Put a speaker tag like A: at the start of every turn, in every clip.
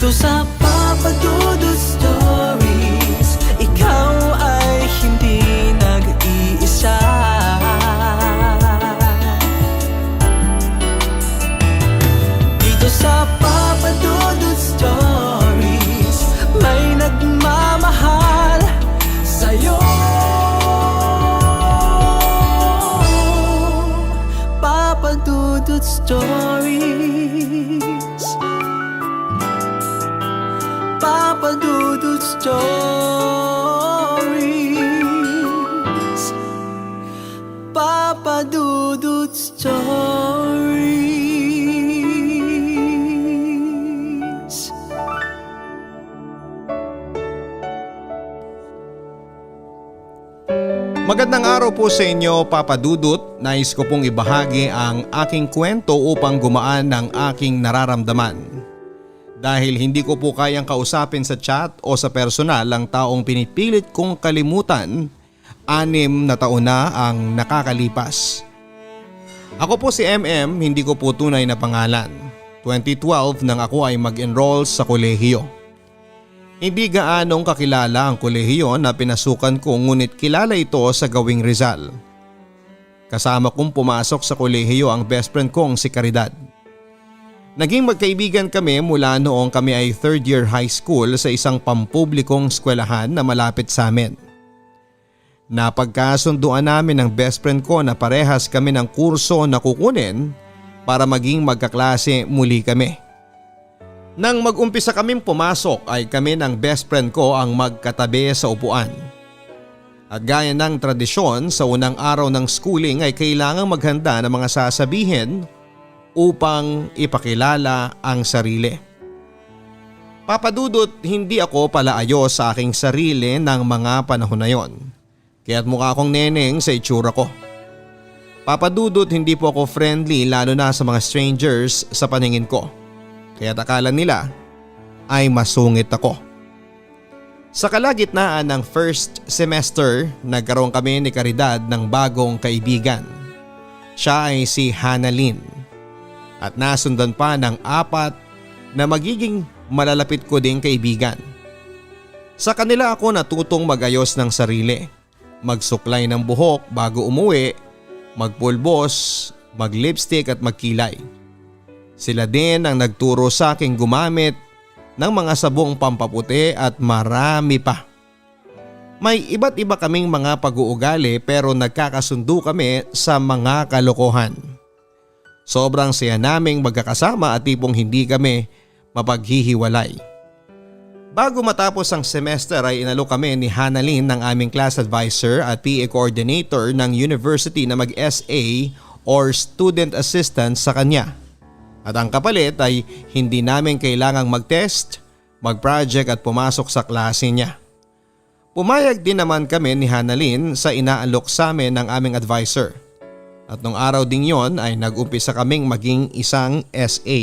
A: Dito sa Papa Dudut Stories, ikaw ay hindi nag-iisa. Dito sa Papa Dudut Stories, may nagmamahal sa'yo. Papa Dudut Stories, Papa Dudut Stories, Papa Dudut Stories.
B: Magandang araw po sa inyo, Papa Dudut. Nais ko pong ibahagi ang aking kwento upang gumaan ng aking nararamdaman. Dahil hindi ko po kayang kausapin sa chat o sa personal ang taong pinipilit kong kalimutan, 6 na taon na ang nakakalipas. Ako po si MM, hindi ko po tunay na pangalan. 2012 nang ako ay mag-enroll sa kolehiyo. Hindi gaanong kakilala ang kolehiyo na pinasukan ko, ngunit kilala ito sa gawing Rizal. Kasama kong pumasok sa kolehiyo ang best friend kong si Caridad. Naging magkaibigan kami mula noong kami ay 3rd year high school sa isang pampublikong eskwelahan na malapit sa amin. Napagkasunduan namin ng best friend ko na parehas kami ng kurso na kukunin para maging magkaklase muli kami. Nang mag-umpisa kaming pumasok ay kami ng best friend ko ang magkatabi sa upuan. At gaya ng tradisyon, sa unang araw ng schooling ay kailangang maghanda ng mga sasabihin upang ipakilala ang sarili. Papa Dudut, hindi ako palaayos sa aking sarili ng mga panahon na yon. Kaya't mukha akong neneng sa itsura ko. Papa Dudut, hindi po ako friendly lalo na sa mga strangers sa paningin ko. Kaya akala nila ay masungit ako. Sa kalagitnaan ng first semester, nagkaroon kami ni Caridad ng bagong kaibigan. Siya ay si Hanalyn. At nasundan pa ng 4 na magiging malalapit ko ding kaibigan. Sa kanila ako natutong magayos ng sarili. Magsuklay ng buhok bago umuwi, magpulbos, maglipstick at magkilay. Sila din ang nagturo sa aking gumamit ng mga sabong pampaputi at marami pa. May iba't iba kaming mga pag-uugali pero nagkakasundo kami sa mga kalokohan. Sobrang saya naming magkakasama at tipong hindi kami mapaghihiwalay. Bago matapos ang semester ay inalok kami ni Hanalyn ng aming class advisor at PA coordinator ng university na mag-SA or student assistant sa kanya. At ang kapalit ay hindi namin kailangang mag-test, mag-project at pumasok sa klase niya. Pumayag din naman kami ni Hanalyn sa inaalok sa amin ng aming advisor. At nung araw ding yon ay nag-umpisa kaming maging isang SA.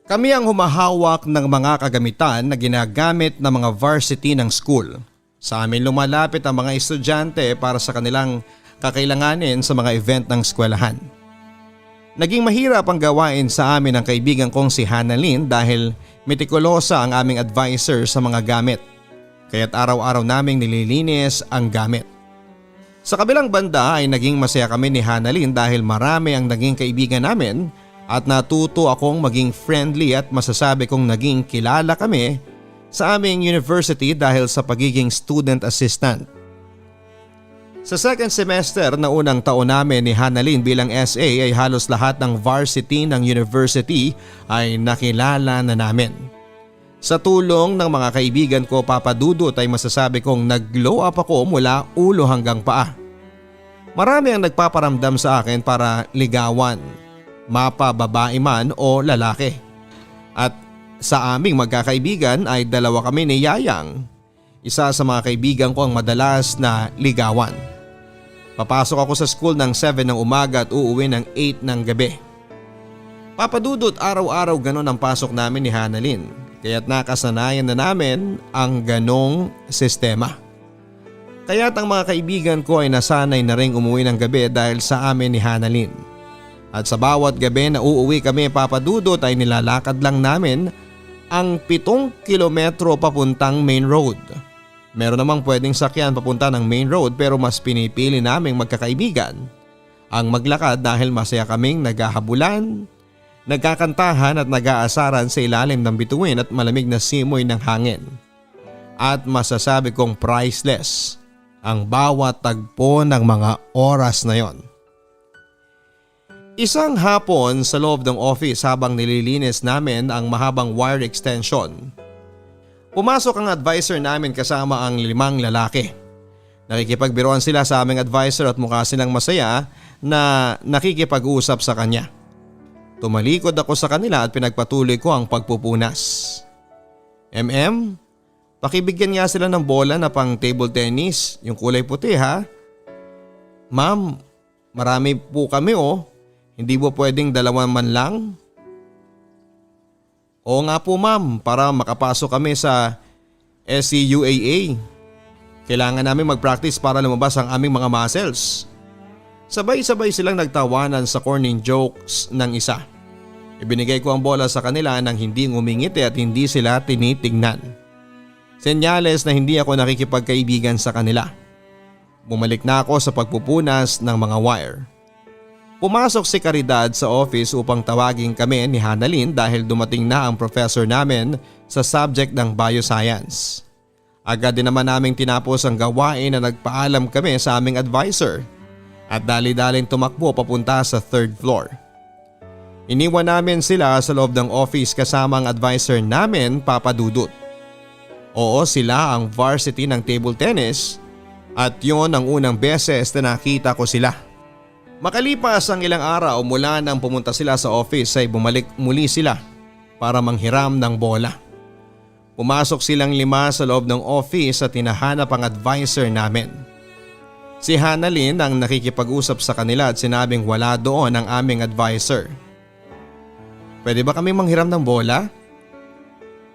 B: Kami ang humahawak ng mga kagamitan na ginagamit ng mga varsity ng school. Sa amin lumalapit ang mga estudyante para sa kanilang kakailanganin sa mga event ng eskwelahan. Naging mahirap ang gawain sa amin ng kaibigan kong si Hanalyn dahil metikulosa ang aming advisor sa mga gamit. Kaya't araw-araw naming nililinis ang gamit. Sa kabilang banda ay naging masaya kami ni Hanalyn dahil marami ang naging kaibigan namin at natuto akong maging friendly at masasabi kong naging kilala kami sa aming university dahil sa pagiging student assistant. Sa second semester na unang taon namin ni Hanalyn bilang SA ay halos lahat ng varsity ng university ay nakilala na namin. Sa tulong ng mga kaibigan ko, Papa Dudut, ay masasabi kong nag-glow up ako mula ulo hanggang paa. Marami ang nagpaparamdam sa akin para ligawan, mapa babae man o lalaki. At sa aming magkakaibigan ay 2 kami ni Yayang, isa sa mga kaibigan ko ang madalas na ligawan. Papasok ako sa school ng 7 ng umaga at uuwi ng 8 ng gabi. Papa Dudut, araw-araw ganon ang pasok namin ni Hanalyn, kaya't nakasanayan na namin ang ganong sistema. Kaya't ang mga kaibigan ko ay nasanay na ring umuwi ng gabi dahil sa amin ni Hanalyn. At sa bawat gabi na uuwi kami, Papa Dudut, ay nilalakad lang namin ang 7 kilometro papuntang main road. Meron namang pwedeng sakyan papunta ng main road pero mas pinipili naming magkakaibigan ang maglakad dahil masaya kaming naghahabulan, nagkakantahan at nag-aasaran sa ilalim ng bituin at malamig na simoy ng hangin. At masasabi kong priceless ang bawat tagpo ng mga oras na yon. Isang hapon sa loob ng office habang nililinis namin ang mahabang wire extension, pumasok ang advisor namin kasama ang 5 lalaki. Nakikipagbiruan sila sa aming advisor at mukha silang masaya na nakikipag-usap sa kanya. Tumalikod ako sa kanila at pinagpatuloy ko ang pagpupunas. Pakibigyan nga sila ng bola na pang table tennis, yung kulay puti ha. Ma'am, marami po kami oh. Hindi po pwedeng 2 man lang? Oo nga po ma'am, para makapasok kami sa SCUAA. Kailangan namin mag-practice para lumabas ang aming mga muscles. Sabay-sabay silang nagtawanan sa corny jokes ng isa. Ibinigay ko ang bola sa kanila nang hindi ngumingiti at hindi sila tinitignan. Senyales na hindi ako nakikipagkaibigan sa kanila. Bumalik na ako sa pagpupunas ng mga wire. Pumasok si Caridad sa office upang tawagin kami ni Hanalyn dahil dumating na ang professor namin sa subject ng bioscience. Agad din naman naming tinapos ang gawain na nagpaalam kami sa aming advisor at dali-daling tumakbo papunta sa 3rd floor. Iniwan namin sila sa loob ng office kasama ang advisor namin, Papa Dudut. Oo, sila ang varsity ng table tennis at yon ang unang beses na nakita ko sila. Makalipas ang ilang araw mula nang pumunta sila sa office ay bumalik muli sila para manghiram ng bola. Pumasok silang 5 sa loob ng office at hinahanap ang advisor namin. Si Hanalyn ang nakikipag-usap sa kanila at sinabing wala doon ang aming advisor. Pwede ba kami manghiram ng bola?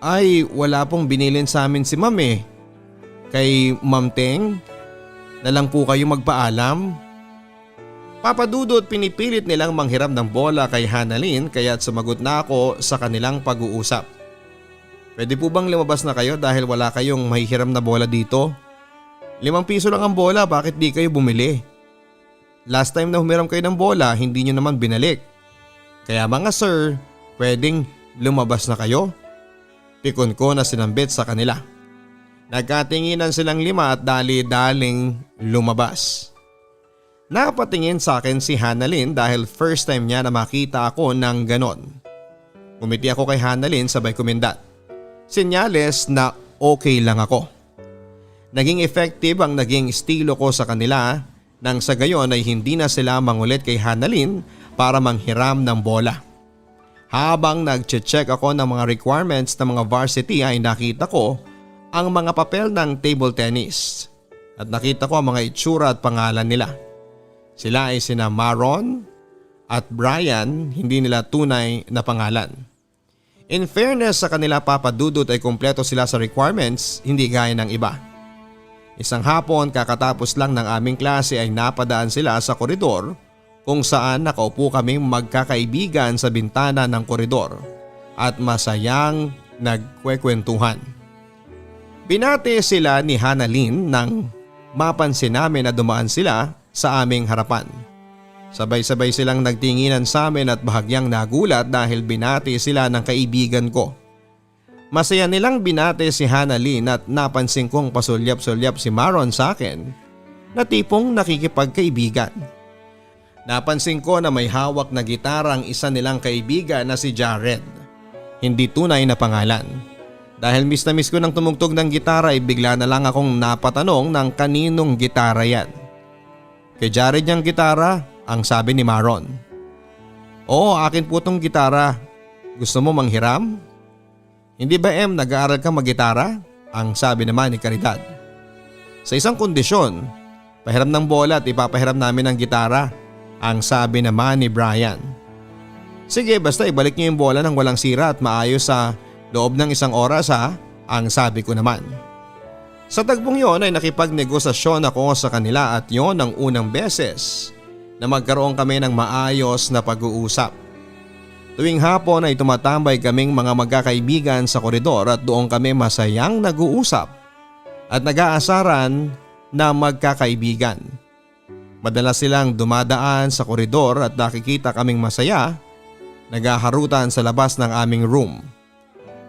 B: Ay, wala pong binilin sa amin si ma'am eh. Kay Ma'am Teng, na lang po kayo magpaalam. Papadudot pinipilit nilang manghiram ng bola kay Hanalyn kaya't sumagot na ako sa kanilang pag-uusap. Pwede po bang lumabas na kayo dahil wala kayong mahihiram na bola dito? 5 piso lang ang bola, bakit di kayo bumili? Last time na humiram kayo ng bola, hindi nyo naman binalik. Kaya mga sir, pwedeng lumabas na kayo? Pikon ko na sinambit sa kanila. Nagkatinginan silang 5 at dali-daling lumabas. Napatingin sa akin si Hanalyn dahil first time niya na makita ako ng ganon. Umiti ako kay Hanalyn sabay kumindat. Senyales na okay lang ako. Naging effective ang naging estilo ko sa kanila nang sa gayon ay hindi na sila mangulit kay Hanalyn para manghiram ng bola. Habang nag-check ako ng mga requirements ng mga varsity ay nakita ko ang mga papel ng table tennis at nakita ko ang mga itsura at pangalan nila. Sila ay sina Maron at Brian, hindi nila tunay na pangalan. In fairness sa kanila, Papa Dudut, ay kumpleto sila sa requirements, hindi gaya ng iba. Isang hapon kakatapos lang ng aming klase ay napadaan sila sa koridor kung saan nakaupo kaming magkakaibigan sa bintana ng koridor at masayang nagkwekwentuhan. Binati sila ni Hanalyn nang mapansin namin na dumaan sila sa aming harapan. Sabay-sabay silang nagtinginan sa amin at bahagyang nagulat dahil binati sila ng kaibigan ko. Masaya nilang binati si Hanalyn at napansin kong pasulyap-sulyap si Maron sa akin na tipong nakikipagkaibigan. Napansin ko na may hawak na gitara ang isa nilang kaibigan na si Jared. Hindi tunay na pangalan. Dahil miss na miss ko ng tumugtog ng gitara ay bigla na lang akong napatanong ng kaninong gitara yan. Kay Jared niyang gitara, ang sabi ni Maron. Oo, akin po tong gitara. Gusto mo manghiram? Hindi ba nag-aaral ka mag-gitara? Ang sabi naman ni Caridad. Sa isang kondisyon, pahiram ng bola at ipapahiram namin ng gitara. Ang sabi naman ni Brian. Sige, basta ibalik niyo yung bola nang walang sira at maayos sa loob ng 1 oras ha, ang sabi ko naman. Sa tagbong yon ay nakipagnegosasyon ako sa kanila at yon ang unang beses na magkaroon kami ng maayos na pag-uusap. Tuwing hapon ay tumatambay kaming mga magkakaibigan sa koridor at doon kami masayang nag-uusap at nag-aasaran na magkakaibigan. Madalas silang dumadaan sa koridor at nakikita kaming masaya, naghaharutan sa labas ng aming room.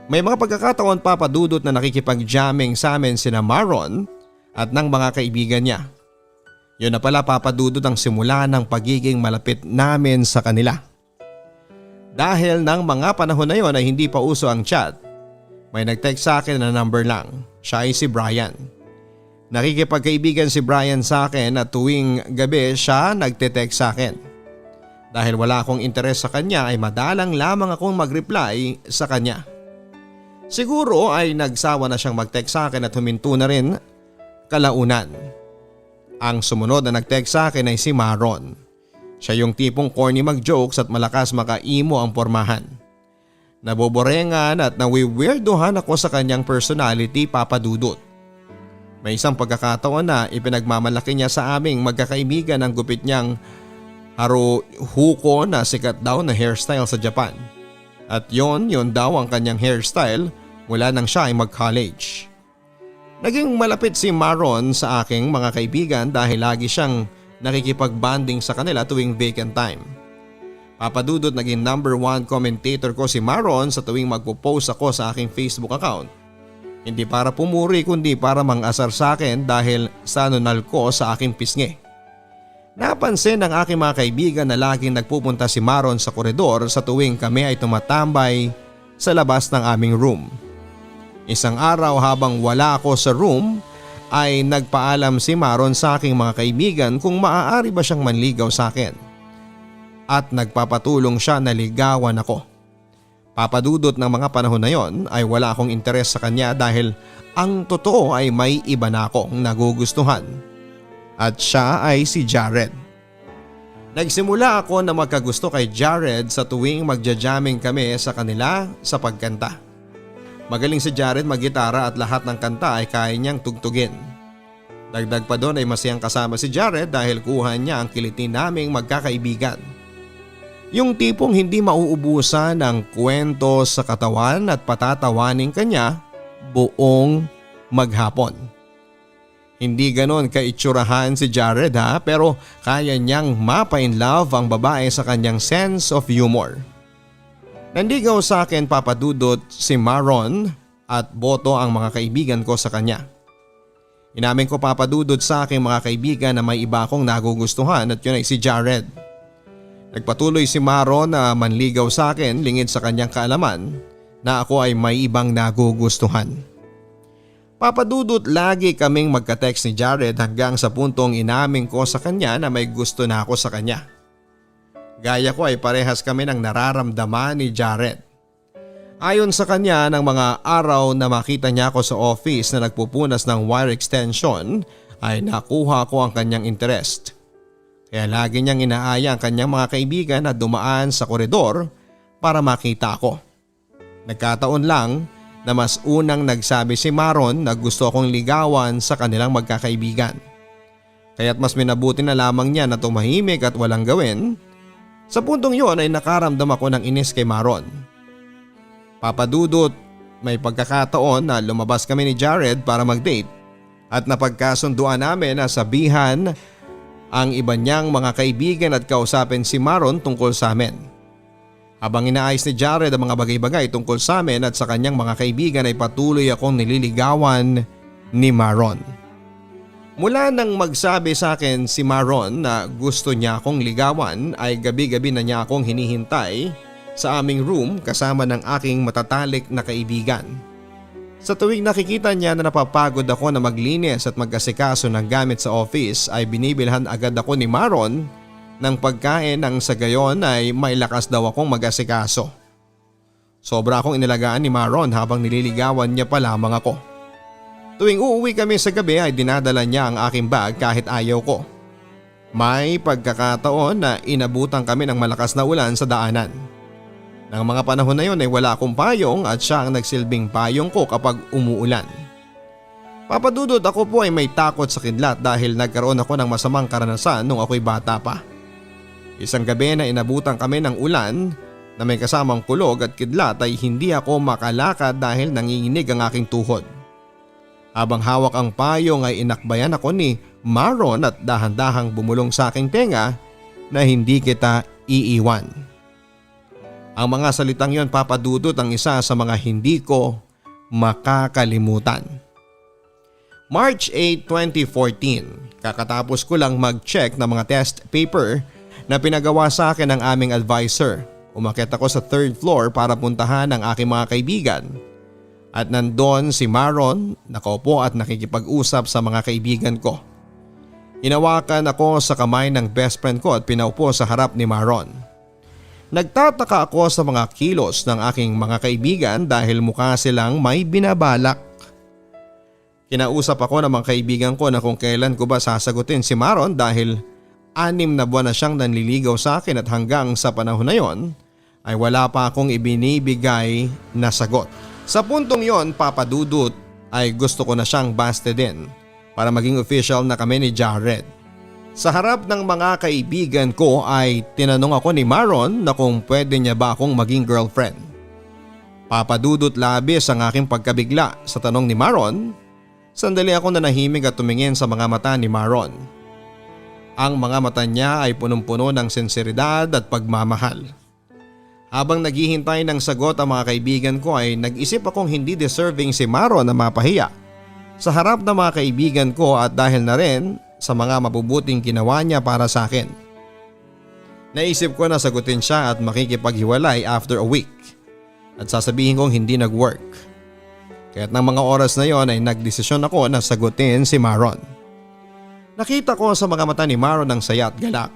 B: May mga pagkakataon papadudot na nakikipag-jamming sa amin sina Maron at ng mga kaibigan niya. Yun na pala papadudot ang simula ng pagiging malapit namin sa kanila. Dahil ng mga panahon na yon ay hindi pa uso ang chat, may nag-text sa akin na number lang. Siya ay si Brian. Nakikipagkaibigan si Brian sa akin at tuwing gabi siya nagte-text sa akin. Dahil wala akong interes sa kanya ay madalang lamang akong mag-reply sa kanya. Siguro ay nagsawa na siyang mag-text sa akin at huminto na rin kalaunan. Ang sumunod na nag-text sa akin ay si Maron. Siya yung tipong corny mag-jokes at malakas maka-emo ang pormahan. Naboborengan at nawiweirdohan ako sa kanyang personality, papadudot. May isang pagkakataon na ipinagmamalaki niya sa aming magkakaibigan ang gupit niyang haruhuko na sikat daw na hairstyle sa Japan. At yon daw ang kanyang hairstyle mula nang siya ay mag-college. Naging malapit si Maron sa aking mga kaibigan dahil lagi siyang nakikipag-bonding sa kanila tuwing vacant time. Papadudot naging number 1 commentator ko si Maron sa tuwing magpo-post ako sa aking Facebook account. Hindi para pumuri kundi para mang-asar sa akin dahil sa nunal ko sa aking pisngi. Napansin ng aking mga kaibigan na laging nagpupunta si Maron sa koridor sa tuwing kami ay tumatambay sa labas ng aming room. Isang araw habang wala ako sa room ay nagpaalam si Maron sa aking mga kaibigan kung maaari ba siyang manligaw sa akin. At nagpapatulong siya na ligawan ako. Papadudot ng mga panahon na yon ay wala akong interes sa kanya dahil ang totoo ay may iba na akong nagugustuhan. At siya ay si Jared. Nagsimula ako na magkagusto kay Jared sa tuwing magja-jamming kami sa kanila sa pagkanta. Magaling si Jared maggitara at lahat ng kanta ay kaya niyang tugtugin. Dagdag pa doon ay masayang kasama si Jared dahil kuha niya ang kiliti naming magkakaibigan. Yung tipong hindi mauubusan ng kwento sa katawan at patatawanin kanya buong maghapon. Hindi ganon kaitsurahan si Jared pero kaya niyang mapa-in-love ang babae sa kanyang sense of humor. Nandigaw sa akin papadudot si Maron at boto ang mga kaibigan ko sa kanya. Inamin ko papadudot sa aking mga kaibigan na may iba akong nagugustuhan at yun ay si Jared. Nagpatuloy si Maron na manligaw sa akin lingid sa kanyang kaalaman na ako ay may ibang nagugustuhan. Papadudot lagi kaming magka-text ni Jared hanggang sa puntong inamin ko sa kanya na may gusto na ako sa kanya. Gaya ko ay parehas kami ng nararamdaman ni Jared. Ayon sa kanya, ng mga araw na makita niya ako sa office na nagpupunas ng wire extension ay nakuha ko ang kanyang interest. Kaya lagi niyang inaaya ang kanyang mga kaibigan na dumaan sa koridor para makita ako. Nagkataon lang na mas unang nagsabi si Maron na gusto akong ligawan sa kanilang magkakaibigan. Kaya't mas minabuti na lamang niya na tumahimik at walang gawin. Sa puntong yon ay nakaramdam ako ng inis kay Maron. Papadudot, may pagkakataon na lumabas kami ni Jared para mag-date at napagkasunduan namin na sabihan ang iba niyang mga kaibigan at kausapin si Maron tungkol sa amin. Habang inaayos ni Jared ang mga bagay-bagay tungkol sa amin at sa kanyang mga kaibigan ay patuloy akong nililigawan ni Maron. Mula nang magsabi sa akin si Maron na gusto niya akong ligawan ay gabi-gabi na niya akong hinihintay sa aming room kasama ng aking matatalik na kaibigan. Sa tuwing nakikita niya na napapagod ako na maglinis at mag-asikaso ng gamit sa office ay binibilhan agad ako ni Maron ng pagkain nang sa gayon ay may lakas daw akong mag-asikaso. Sobra akong inilagaan ni Maron habang nililigawan niya pa lamang ako. Tuwing uuwi kami sa gabi ay dinadala niya ang aking bag kahit ayaw ko. May pagkakataon na inabutan kami ng malakas na ulan sa daanan. Nang mga panahon na yon ay wala akong payong at siya ang nagsilbing payong ko kapag umuulan. Papadudod, ako po ay may takot sa kidlat dahil nagkaroon ako ng masamang karanasan nung ako'y bata pa. Isang gabi na inabutan kami ng ulan, na may kasamang kulog at kidlat ay hindi ako makalakad dahil nanginginig ang aking tuhod. Habang hawak ang payong ay inakbayan ako ni Maron at dahan-dahang bumulong sa aking tenga na hindi kita iiwan. Ang mga salitang yon, Papa Dudut, ang isa sa mga hindi ko makakalimutan. March 8, 2014, kakatapos ko lang mag-check ng mga test paper na pinagawa sa akin ng aming advisor. Umakyat ako sa 3rd floor para puntahan ang aking mga kaibigan. At nandun si Maron, nakaupo at nakikipag-usap sa mga kaibigan ko. Hinawakan ako sa kamay ng best friend ko at pinaupo sa harap ni Maron. Nagtataka ako sa mga kilos ng aking mga kaibigan dahil mukha silang may binabalak. Kinausap ako ng mga kaibigan ko na kung kailan ko ba sasagutin si Maron dahil 6 na buwan na siyang nanliligaw sa akin at hanggang sa panahon na yon ay wala pa akong ibinibigay na sagot. Sa puntong yon, Papa Dudut, ay gusto ko na siyang bastidin para maging official na kami ni Jared. Sa harap ng mga kaibigan ko ay tinanong ako ni Maron na kung pwede niya ba akong maging girlfriend. Papa Dudut, labis ang aking pagkabigla sa tanong ni Maron. Sandali ako nanahimik at tumingin sa mga mata ni Maron. Ang mga mata niya ay punong-puno ng sinseridad at pagmamahal. Habang naghihintay ng sagot ang mga kaibigan ko ay nag-isip akong hindi deserving si Maron na mapahiya sa harap ng mga kaibigan ko at dahil na rin sa mga mabubuting ginawa niya para sa akin. Naisip ko na sagutin siya at makikipaghiwalay after a week at sasabihin kong hindi nag-work. Kaya't ng mga oras na yon ay nagdesisyon ako na sagutin si Maron. Nakita ko sa mga mata ni Maron ang saya at galak.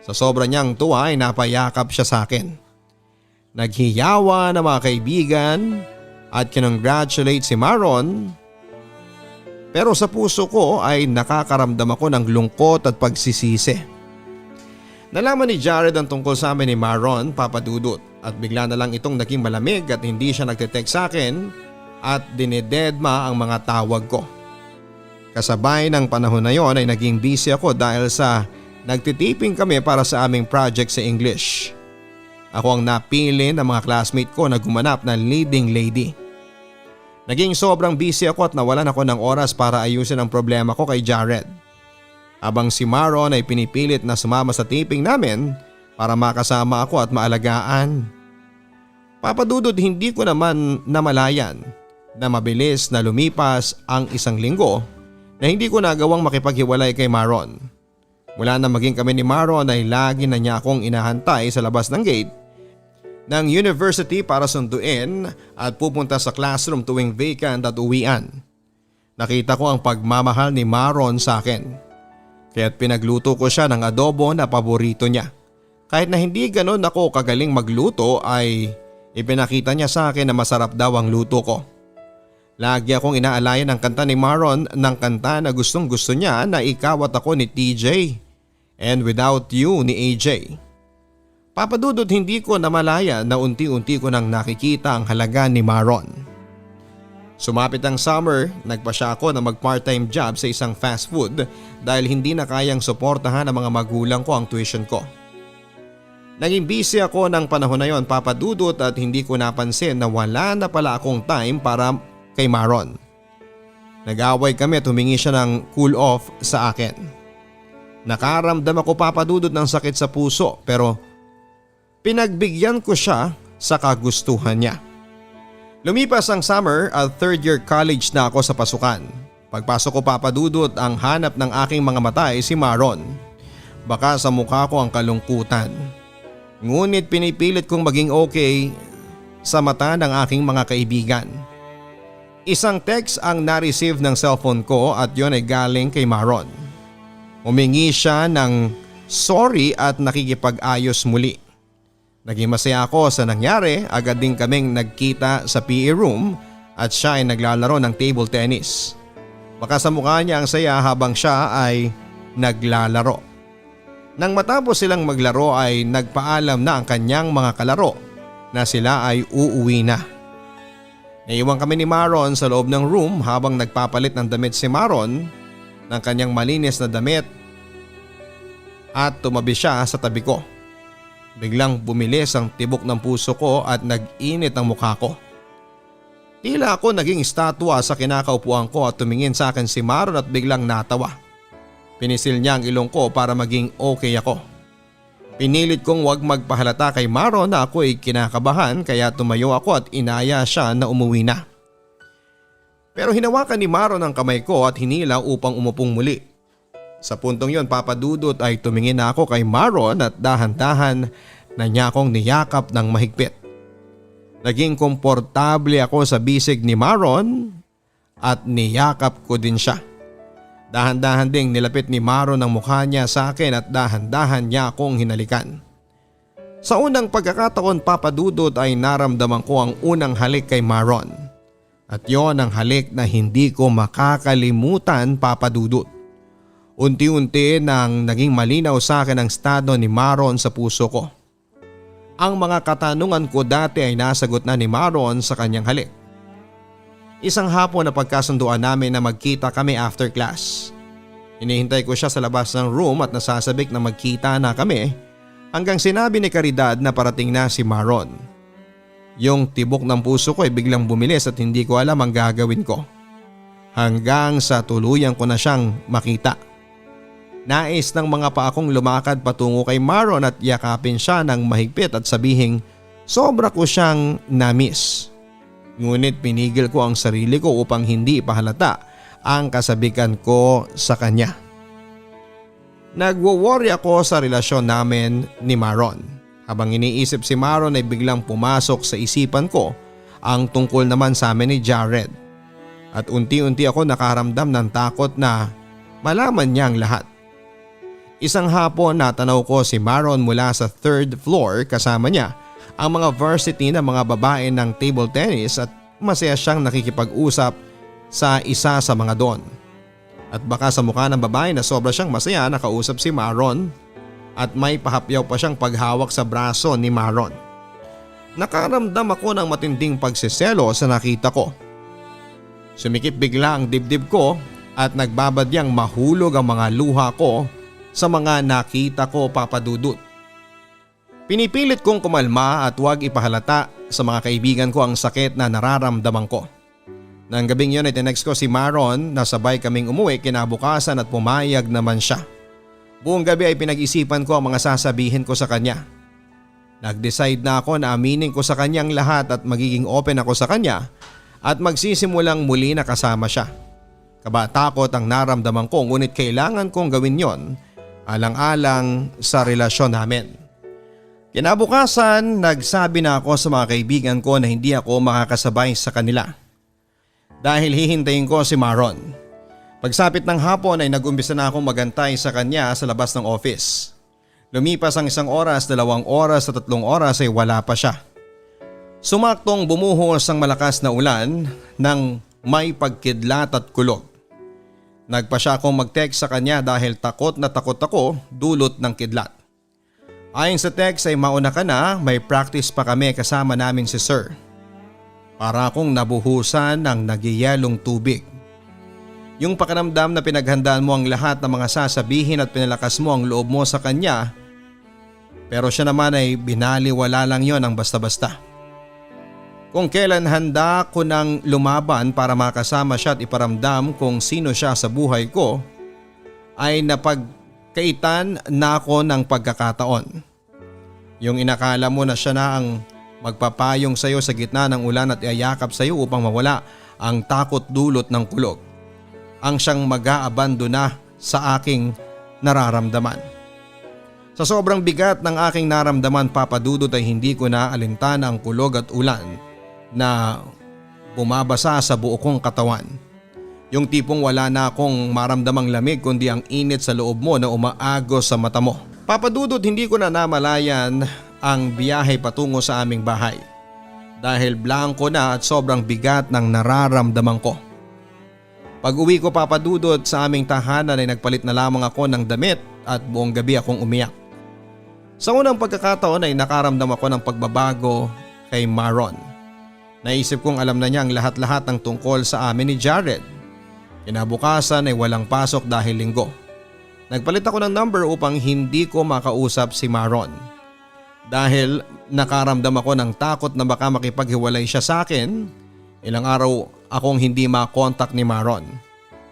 B: Sa sobra niyang tuwa ay napayakap siya sa akin. Naghiyawa ng mga kaibigan at kinongratulate si Maron. Pero sa puso ko ay nakakaramdam ako ng lungkot at pagsisisi. Nalaman ni Jared ang tungkol sa amin ni Maron, Papa Dudut, at bigla na lang itong naging malamig at hindi siya nagte-text sa akin at dinededma ang mga tawag ko. Kasabay ng panahon na yon ay naging busy ako dahil sa nagtitiping kami para sa aming project sa English. Ako ang napili ng mga classmate ko na gumanap na leading lady. Naging sobrang busy ako at nawalan ako ng oras para ayusin ang problema ko kay Jared. Habang si Maron ay pinipilit na sumama sa taping namin para makasama ako at maalagaan. Papa Dudut, hindi ko naman namalayan na mabilis na lumipas ang 1 linggo na hindi ko nagawang makipaghiwalay kay Maron. Mula na maging kami ni Maron ay lagi na niya akong inahantay sa labas ng gate ng university para sunduin at pupunta sa classroom tuwing vacant at uwian. Nakita ko ang pagmamahal ni Maron sa akin. Kaya't pinagluto ko siya ng adobo na paborito niya. Kahit na hindi ganon ako kagaling magluto ay ipinakita niya sa akin na masarap daw ang luto ko. Lagi akong inaalayan ang kanta ni Maron ng kanta na gustong gusto niya na Ikaw at Ako ni TJ and Without You ni AJ. Papa Dudut, hindi ko namalaya na unti-unti ko nang nakikita ang halaga ni Maron. Sumapit ang summer, nagpa siya ako na mag part-time job sa isang fast food dahil hindi na kayang suportahan ng mga magulang ko ang tuition ko. Naging busy ako ng panahon na yon, Papa Dudut, at hindi ko napansin na wala na pala akong time para kay Maron. Nag-away kami at humingi siya ng cool off sa akin. Nakaramdam ako, Papa Dudut, ng sakit sa puso pero pinagbigyan ko siya sa kagustuhan niya. Lumipas ang summer at 3rd year college na ako sa pasukan. Pagpasok ko, Papa Dudut, ang hanap ng aking mga mata ay si Maron. Baka sa mukha ko ang kalungkutan. Ngunit pinipilit kong maging okay sa mata ng aking mga kaibigan. Isang text ang na-receive ng cellphone ko at yon ay galing kay Maron. Humingi siya ng sorry at nakikipag-ayos muli. Naging masaya ako sa nangyari, agad din kaming nagkita sa PE room at siya ay naglalaro ng table tennis. Baka sa mukha niya ang saya habang siya ay naglalaro. Nang matapos silang maglaro ay nagpaalam na ang kanyang mga kalaro na sila ay uuwi na. Naiwan kami ni Maron sa loob ng room habang nagpapalit ng damit si Maron ng kanyang malinis na damit at tumabi siya sa tabi ko. Biglang bumilis ang tibok ng puso ko at nag-init ang mukha ko. Tila ako naging estatwa sa kinakaupuan ko at tumingin sa akin si Maron at biglang natawa. Pinisil niya ang ilong ko para maging okay ako. Pinilit kong wag magpahalata kay Maron na ako ay kinakabahan kaya tumayo ako at inaya siya na umuwi na. Pero hinawakan ni Maron ang kamay ko at hinila upang umupong muli. Sa puntong yon, Papa Dudut, ay tumingin na ako kay Maron at dahan-dahan na niya akong niyakap ng mahigpit. Naging komportable ako sa bisig ni Maron at niyakap ko din siya. Dahan-dahan ding nilapit ni Maron ang mukha niya sa akin at dahan-dahan niya akong hinalikan. Sa unang pagkakataon, Papa Dudut, ay naramdaman ko ang unang halik kay Maron. At yon ang halik na hindi ko makakalimutan, Papa Dudut. Unti-unti nang naging malinaw sa akin ang estado ni Maron sa puso ko. Ang mga katanungan ko dati ay nasagot na ni Maron sa kanyang halik. Isang hapon na pagkasunduan namin na magkita kami after class. Hinihintay ko siya sa labas ng room at nasasabik na magkita na kami hanggang sinabi ni Caridad na parating na si Maron. Yung tibok ng puso ko ay biglang bumilis at hindi ko alam ang gagawin ko. Hanggang sa tuluyan ko na siyang makita. Nais ng mga pa akong lumakad patungo kay Maron at yakapin siya ng mahigpit at sabihing sobra ko siyang na-miss. Ngunit pinigil ko ang sarili ko upang hindi ipahalata ang kasabikan ko sa kanya. Nagwo-worry ako sa relasyon namin ni Maron. Habang iniisip si Maron ay biglang pumasok sa isipan ko ang tungkol naman sa amin ni Jared. At unti-unti ako nakaramdam ng takot na malaman niya ang lahat. Isang hapon natanaw ko si Maron mula sa 3rd floor kasama niya ang mga varsity na mga babae ng table tennis at masaya siyang nakikipag-usap sa isa sa mga doon. At baka sa mukha ng babae na sobra siyang masaya nakausap si Maron at may pahapyaw pa siyang paghawak sa braso ni Maron. Nakaramdam ako ng matinding pagsiselo sa nakita ko. Sumikip bigla ang dibdib ko at nagbabadyang mahulog ang mga luha ko sa mga nakita ko, Papa Dudut. Pinipilit kong kumalma at huwag ipahalata sa mga kaibigan ko ang sakit na nararamdaman ko. Nang gabing yun ay tinext ko si Maron na sabay kaming umuwi kinabukasan at pumayag naman siya. Buong gabi ay pinag-isipan ko ang mga sasabihin ko sa kanya. Nag-decide na ako na aminin ko sa kanyang lahat at magiging open ako sa kanya at magsisimulang muli na kasama siya. Kabatakot ang naramdaman ko ngunit kailangan kong gawin yon alang-alang sa relasyon namin. Kinabukasan, nagsabi na ako sa mga kaibigan ko na hindi ako makakasabay sa kanila. Dahil hihintayin ko si Maron. Pagsapit ng hapon ay nag-umpisa na akong magantay sa kanya sa labas ng office. Lumipas ang 1 oras, 2 oras at 3 oras ay wala pa siya. Sumaktong bumuhos ang malakas na ulan nang may pagkidlat at kulog. Nagpa siya akong mag-text sa kanya dahil takot na takot ako dulot ng kidlat. Ayon sa text ay mauna ka na, may practice pa kami kasama namin si Sir. Para akong nabuhusan ng nagyayalong tubig. Yung pakiramdam na pinaghandaan mo ang lahat ng mga sasabihin at pinalakas mo ang loob mo sa kanya, pero siya naman ay binaliwala lang yon ang basta-basta. Kung kailan handa ko nang lumaban para makasama siya at iparamdam kung sino siya sa buhay ko, ay napagkaitan na ako ng pagkakataon. Yung inakala mo na siya na ang magpapayong sayo sa gitna ng ulan at iayakap sayo upang mawala ang takot dulot ng kulog. Ang siyang mag-aabandona sa aking nararamdaman. Sa sobrang bigat ng aking naramdaman, Papa Dudut, ay hindi ko na alintana ang kulog at ulan na bumabasa sa buo kong katawan. Yung tipong wala na akong maramdamang lamig kundi ang init sa loob mo na umaagos sa mata mo. Papa Dudut, hindi ko na namalayan ang biyahe patungo sa aming bahay. Dahil blanko na at sobrang bigat ng nararamdaman ko. Pag uwi ko, Papa Dudut, sa aming tahanan ay nagpalit na lamang ako ng damit at buong gabi akong umiyak. Sa unang pagkakataon ay nakaramdam ako ng pagbabago kay Maron. Naisip kong alam na niya ang lahat-lahat ng tungkol sa amin ni Jared. Kinabukasan ay walang pasok dahil linggo. Nagpalit ako ng number upang hindi ko makausap si Maron. Dahil nakaramdam ako ng takot na baka makipaghiwalay siya sa akin, ilang araw akong hindi makontak ni Maron.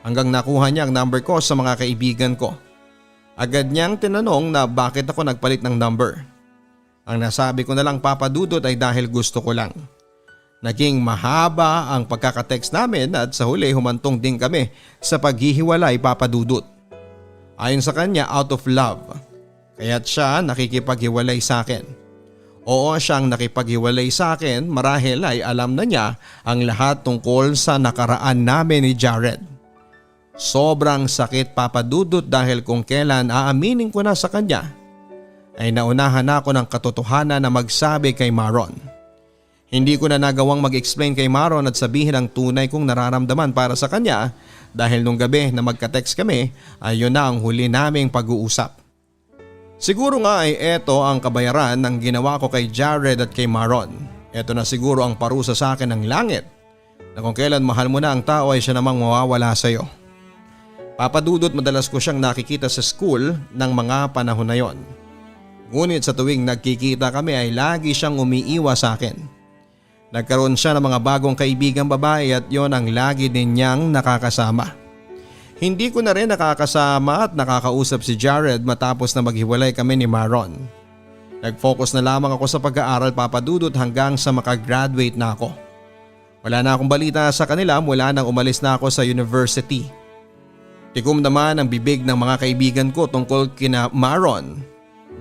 B: Hanggang nakuha niya ang number ko sa mga kaibigan ko. Agad niyang tinanong na bakit ako nagpalit ng number. Ang nasabi ko na lang Papa Dudut ay dahil gusto ko lang. Naging mahaba ang pagkakatext namin at sa huli humantong din kami sa paghihiwalay Papa Dudut. Ayon sa kanya out of love, kaya't siya nakikipaghiwalay sa akin. Oo, siyang nakipaghiwalay sa akin marahil ay alam na niya ang lahat tungkol sa nakaraan namin ni Jared. Sobrang sakit Papa Dudut dahil kung kailan aaminin ko na sa kanya ay naunahan ako ng katotohanan na magsabi kay Maron. Hindi ko na nagawang mag-explain kay Maron at sabihin ang tunay kong nararamdaman para sa kanya dahil nung gabi na magka-text kami ay yun na ang huli naming pag-uusap. Siguro nga ay eto ang kabayaran ng ginawa ko kay Jared at kay Maron. Eto na siguro ang parusa sa akin ng langit na kung kailan mahal mo na ang tao ay siya namang mawawala sa iyo. Papa Dudut, madalas ko siyang nakikita sa school ng mga panahon na yon. Ngunit sa tuwing nagkikita kami ay lagi siyang umiiwas sa akin. Nagkaroon siya ng mga bagong kaibigang babae at yon ang lagi din niyang nakakasama. Hindi ko na rin nakakasama at nakakausap si Jared matapos na maghiwalay kami ni Maron. Nag-focus na lamang ako sa pag-aaral Papa Dudut hanggang sa makagraduate na ako. Wala na akong balita sa kanila mula nang umalis na ako sa university. Tikom naman ang bibig ng mga kaibigan ko tungkol kina Maron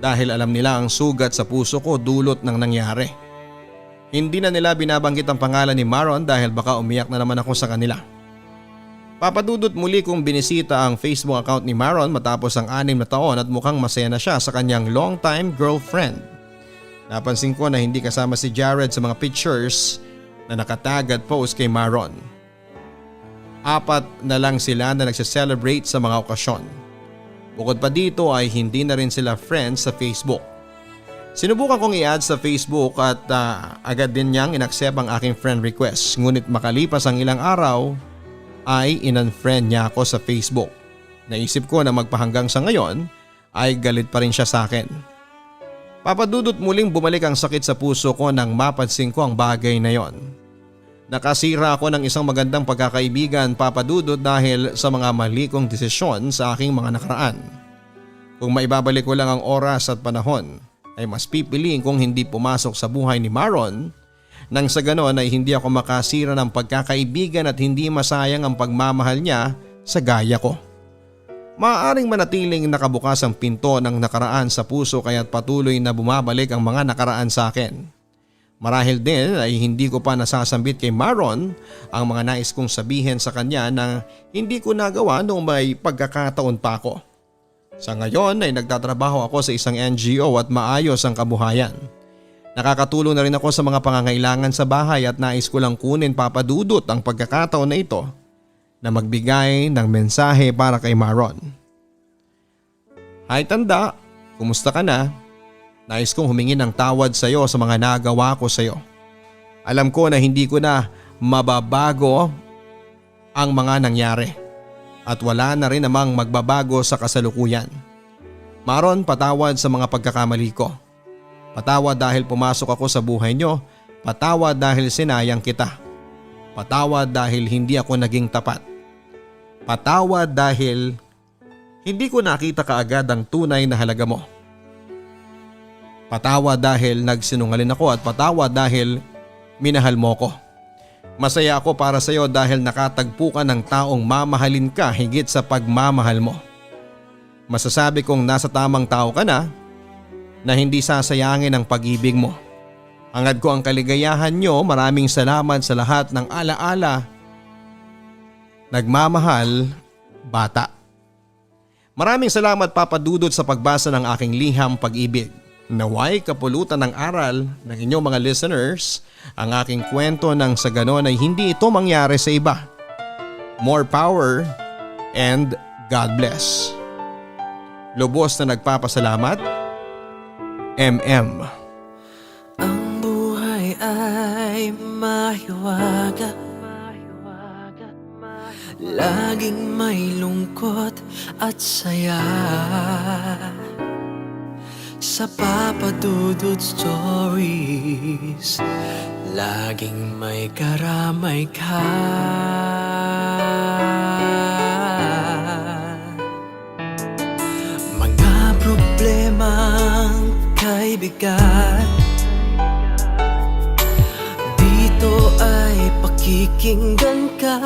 B: dahil alam nila ang sugat sa puso ko dulot ng nangyari. Hindi na nila binabanggit ang pangalan ni Maron dahil baka umiyak na naman ako sa kanila. Papa Dudut, muli kong binisita ang Facebook account ni Maron matapos ang 6 na taon at mukhang masaya na siya sa kanyang long-time girlfriend. Napansin ko na hindi kasama si Jared sa mga pictures na nakatag at post kay Maron. 4 na lang sila na nagse-celebrate sa mga okasyon. Bukod pa dito ay hindi na rin sila friends sa Facebook. Sinubukan kong i-add sa Facebook at agad din niyang inaccept ang aking friend request. Ngunit makalipas ang ilang araw ay in-unfriend niya ako sa Facebook. Naisip ko na magpahanggang sa ngayon ay galit pa rin siya sa akin. Papa Dudut, muling bumalik ang sakit sa puso ko nang mapansin ko ang bagay na yon. Nakasira ako ng isang magandang pagkakaibigan Papa Dudut dahil sa mga mali kong desisyon sa aking mga nakaraan. Kung maibabalik ko lang ang oras at panahon ay mas pipiliin kong hindi pumasok sa buhay ni Maron nang sa ganon ay hindi ako makasira ng pagkakaibigan at hindi masayang ang pagmamahal niya sa gaya ko. Maaaring manatiling nakabukas ang pinto ng nakaraan sa puso kaya't patuloy na bumabalik ang mga nakaraan sa akin. Marahil din ay hindi ko pa nasasambit kay Maron ang mga nais kong sabihin sa kanya na hindi ko nagawa noong may pagkakataon pa ako. Sa ngayon ay nagtatrabaho ako sa isang NGO at maayos ang kabuhayan. Nakakatulong na rin ako sa mga pangangailangan sa bahay at nais ko lang kunin Papa Dudut ang pagkakataon na ito na magbigay ng mensahe para kay Maron. Hi Tanda, kumusta ka na? Nais kong humingi ng tawad sa iyo sa mga nagawa ko sa iyo. Alam ko na hindi ko na mababago ang mga nangyari at wala na rin namang magbabago sa kasalukuyan. Maron, patawad sa mga pagkakamali ko. Patawad dahil pumasok ako sa buhay niyo. Patawad dahil sinayang kita. Patawad dahil hindi ako naging tapat. Patawad dahil hindi ko nakita kaagad ang tunay na halaga mo. Patawad dahil nagsinungaling ako at patawad dahil minahal mo ko. Masaya ako para sa iyo dahil nakatagpo ka ng taong mamahalin ka higit sa pagmamahal mo. Masasabi kong nasa tamang tao ka na hindi sasayangin ang pag-ibig mo. Hangad ko ang kaligayahan nyo. Maraming salamat sa lahat ng alaala. Nagmamahal, Bata. Maraming salamat Papa Dudut sa pagbasa ng aking liham pag-ibig. Naway kapulutan ng aral ng inyong mga listeners ang aking kwento nang sa ganon ay hindi ito mangyari sa iba. More power and God bless. Lubos na nagpapasalamat, MM.
A: Ang buhay ay mahiwaga, laging may lungkot at saya. sa Papa Dudut Stories. Laging may karamay ka. Mga problemang kay bigat, dito ay pakikinggan ka.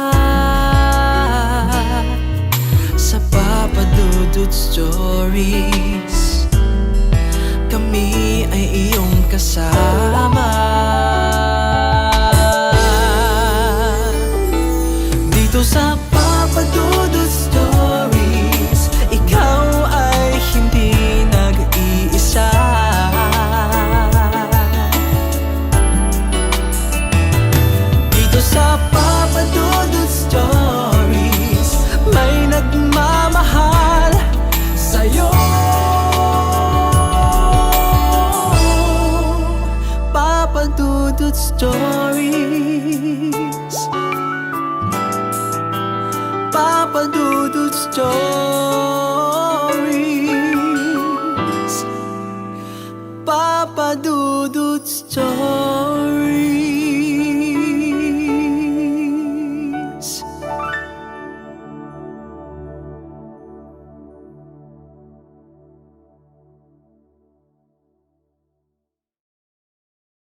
A: Sa Papa Dudut Stories, kami ay iyong kasama. Dito sa Papa Dudut Stories, ikaw ay hindi nag-iisa. Dito sa Papa Dudut Stories, may nagmamahal sa'yo. Papa Dudut Stories, Papa Dudut Stories.